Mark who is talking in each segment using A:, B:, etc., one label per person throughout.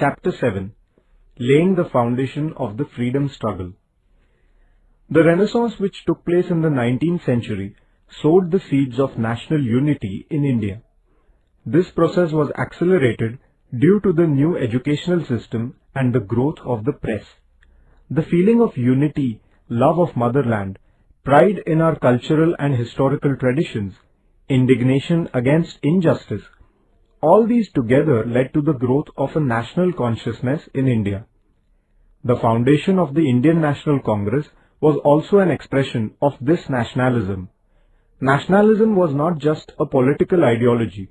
A: Chapter 7. Laying the Foundation of the Freedom Struggle. The Renaissance which took place in the 19th century sowed the seeds of national unity in India. This process was accelerated due to the new educational system and the growth of the press. The feeling of unity, love of motherland, pride in our cultural and historical traditions, indignation against injustice, all these together led to the growth of a national consciousness in India. The foundation of the Indian National Congress was also an expression of this nationalism. Nationalism was not just a political ideology.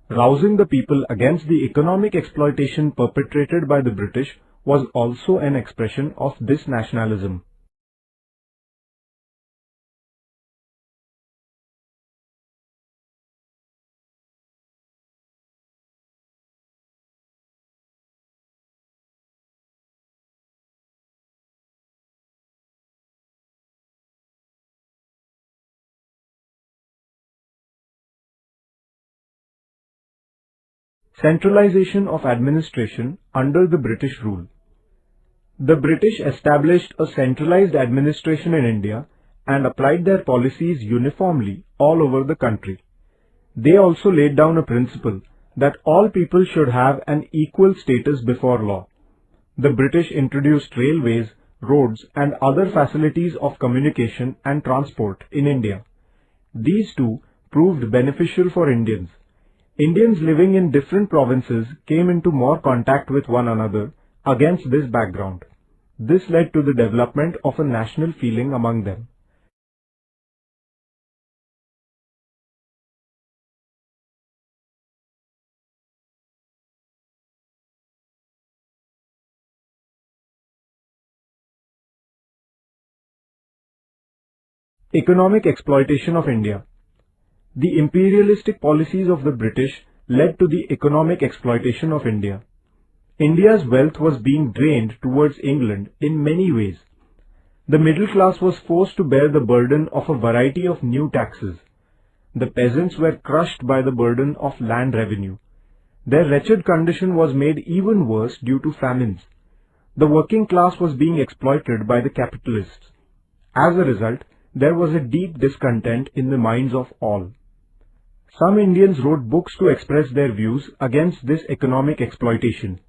A: Rousing the people against the economic exploitation perpetrated by the British was also an expression of this nationalism. Centralization of administration under the British rule. The British established a centralized administration in India and applied their policies uniformly all over the country. They also laid down a principle that all people should have an equal status before law. The British introduced railways, roads and other facilities of communication and transport in India. These too proved beneficial for Indians. Indians living in different provinces came into more contact with one another against this background. This led to the development of a national feeling among them. Economic exploitation of India. The imperialistic policies of the British led to the economic exploitation of India. India's wealth was being drained towards England in many ways. The middle class was forced to bear the burden of a variety of new taxes. The peasants were crushed by the burden of land revenue. Their wretched condition was made even worse due to famines. The working class was being exploited by the capitalists. As a result, there was a deep discontent in the minds of all. Some Indians wrote books to express their views against this economic exploitation.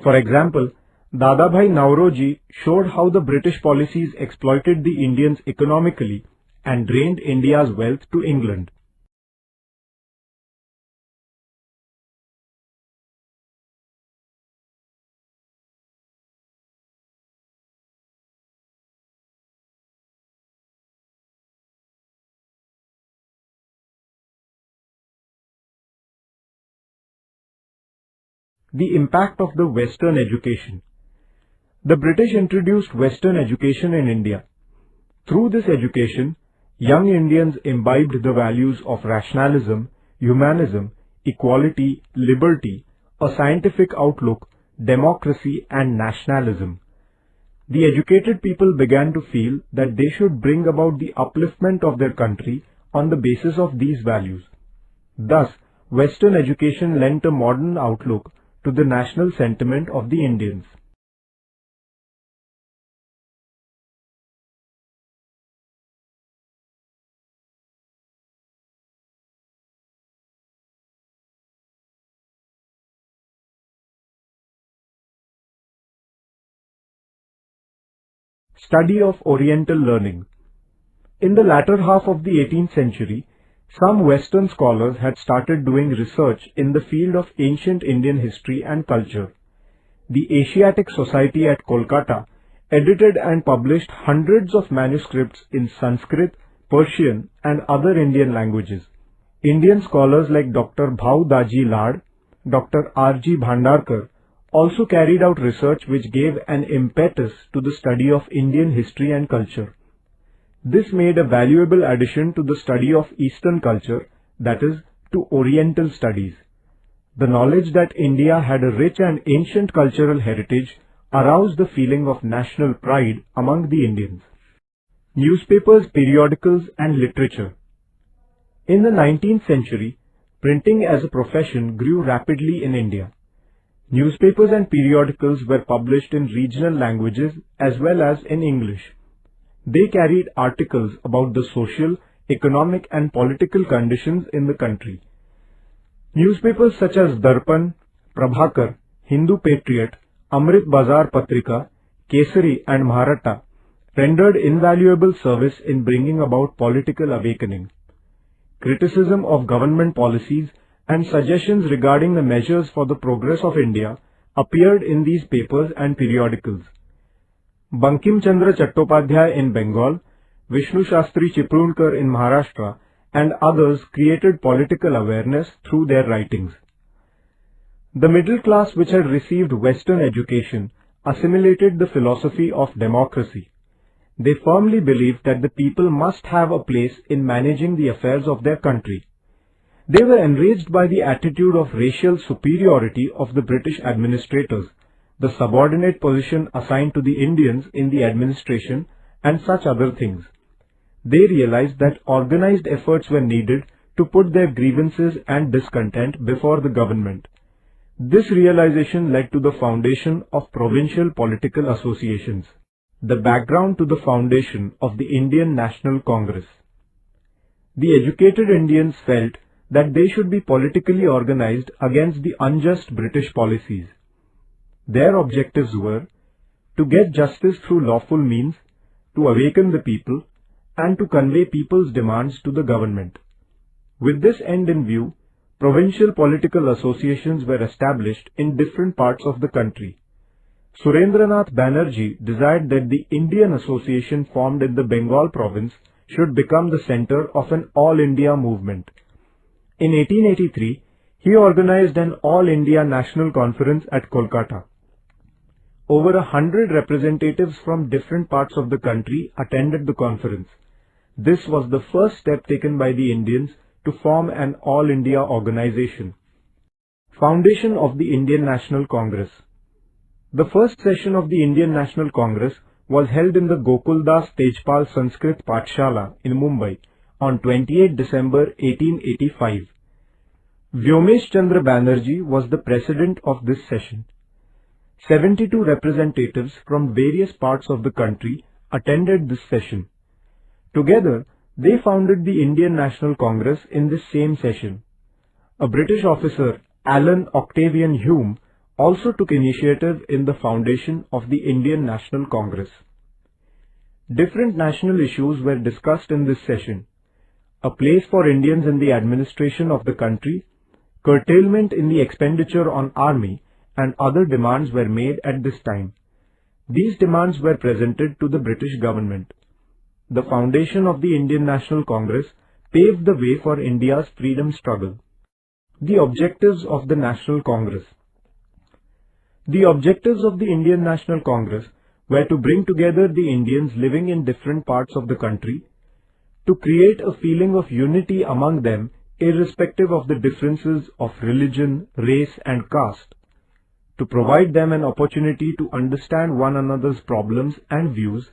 A: For example, Dadabhai Nauroji showed how the British policies exploited the Indians economically and drained India's wealth to England. The impact of the Western education. The British introduced Western education in India. Through this education, young Indians imbibed the values of rationalism, humanism, equality, liberty, a scientific outlook, democracy and nationalism. The educated people began to feel that they should bring about the upliftment of their country on the basis of these values. Thus, Western education lent a modern outlook to the national sentiment of the Indians. Study of Oriental learning. In the latter half of the 18th century, some Western scholars had started doing research in the field of ancient Indian history and culture. The Asiatic Society at Kolkata edited and published hundreds of manuscripts in Sanskrit, Persian and other Indian languages. Indian scholars like Dr. Bhau Daji Lad, Dr. R.G. Bhandarkar also carried out research which gave an impetus to the study of Indian history and culture. This made a valuable addition to the study of Eastern culture, that is, to Oriental studies. The knowledge that India had a rich and ancient cultural heritage aroused the feeling of national pride among the Indians. Newspapers, periodicals and literature. In the 19th century, printing as a profession grew rapidly in India. Newspapers and periodicals were published in regional languages as well as in English. They carried articles about the social, economic and political conditions in the country. Newspapers such as Darpan, Prabhakar, Hindu Patriot, Amrit Bazar Patrika, Kesari and Maratha rendered invaluable service in bringing about political awakening. Criticism of government policies and suggestions regarding the measures for the progress of India appeared in these papers and periodicals. Bankim Chandra Chattopadhyay in Bengal, Vishnu Shastri Chiplunkar in Maharashtra and others created political awareness through their writings. The middle class, which had received Western education, assimilated the philosophy of democracy. They firmly believed that the people must have a place in managing the affairs of their country. They were enraged by the attitude of racial superiority of the British administrators, the subordinate position assigned to the Indians in the administration, and such other things. They realized that organized efforts were needed to put their grievances and discontent before the government. This realization led to the foundation of provincial political associations. The background to the foundation of the Indian National Congress. The educated Indians felt that they should be politically organized against the unjust British policies. Their objectives were to get justice through lawful means, to awaken the people, and to convey people's demands to the government. With this end in view, provincial political associations were established in different parts of the country. Surendranath Banerjee desired that the Indian Association formed in the Bengal province should become the center of an all-India movement. In 1883, he organized an all-India national conference at Kolkata. Over 100 representatives from different parts of the country attended the conference. This was the first step taken by the Indians to form an all-India organization. Foundation of the Indian National Congress. The first session of the Indian National Congress was held in the Gokuldas Tejpal Sanskrit Pathshala in Mumbai on 28 December 1885. Vyomesh Chandra Banerjee was the president of this session. 72 representatives from various parts of the country attended this session. Together, they founded the Indian National Congress in this same session. A British officer, Alan Octavian Hume, also took initiative in the foundation of the Indian National Congress. Different national issues were discussed in this session. A place for Indians in the administration of the country, curtailment in the expenditure on army, and other demands were made at this time. These demands were presented to the British government. The foundation of the Indian National Congress paved the way for India's freedom struggle. The objectives of the National Congress. The objectives of the Indian National Congress were to bring together the Indians living in different parts of the country, to create a feeling of unity among them irrespective of the differences of religion, race and caste, to provide them an opportunity to understand one another's problems and views,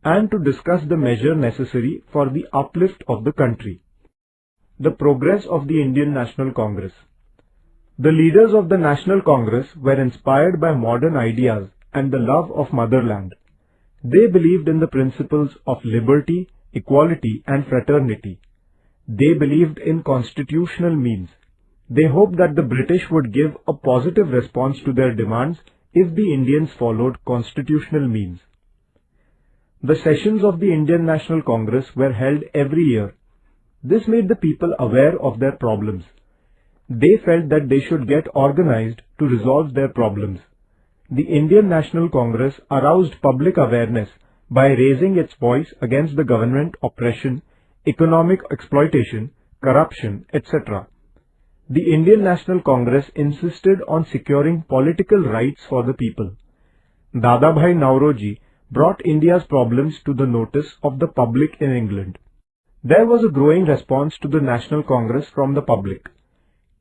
A: and to discuss the measure necessary for the uplift of the country. The progress of the Indian National Congress. The leaders of the National Congress were inspired by modern ideas and the love of motherland. They believed in the principles of liberty, equality and fraternity. They believed in constitutional means. They hoped that the British would give a positive response to their demands if the Indians followed constitutional means. The sessions of the Indian National Congress were held every year. This made the people aware of their problems. They felt that they should get organized to resolve their problems. The Indian National Congress aroused public awareness by raising its voice against the government oppression, economic exploitation, corruption, etc. The Indian National Congress insisted on securing political rights for the people. Dadabhai Nauroji brought India's problems to the notice of the public in England. There was a growing response to the National Congress from the public.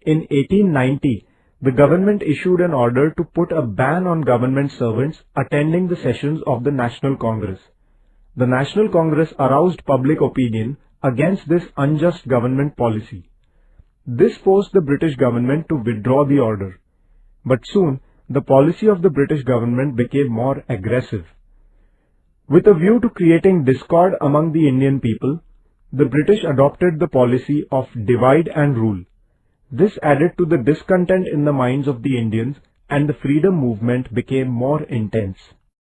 A: In 1890, the government issued an order to put a ban on government servants attending the sessions of the National Congress. The National Congress aroused public opinion against this unjust government policy. This forced the British government to withdraw the order. but soon the policy of the British government became more aggressive. With a view to creating discord among the Indian people, the British adopted the policy of divide and rule. This added to the discontent in the minds of the Indians, and the freedom movement became more intense.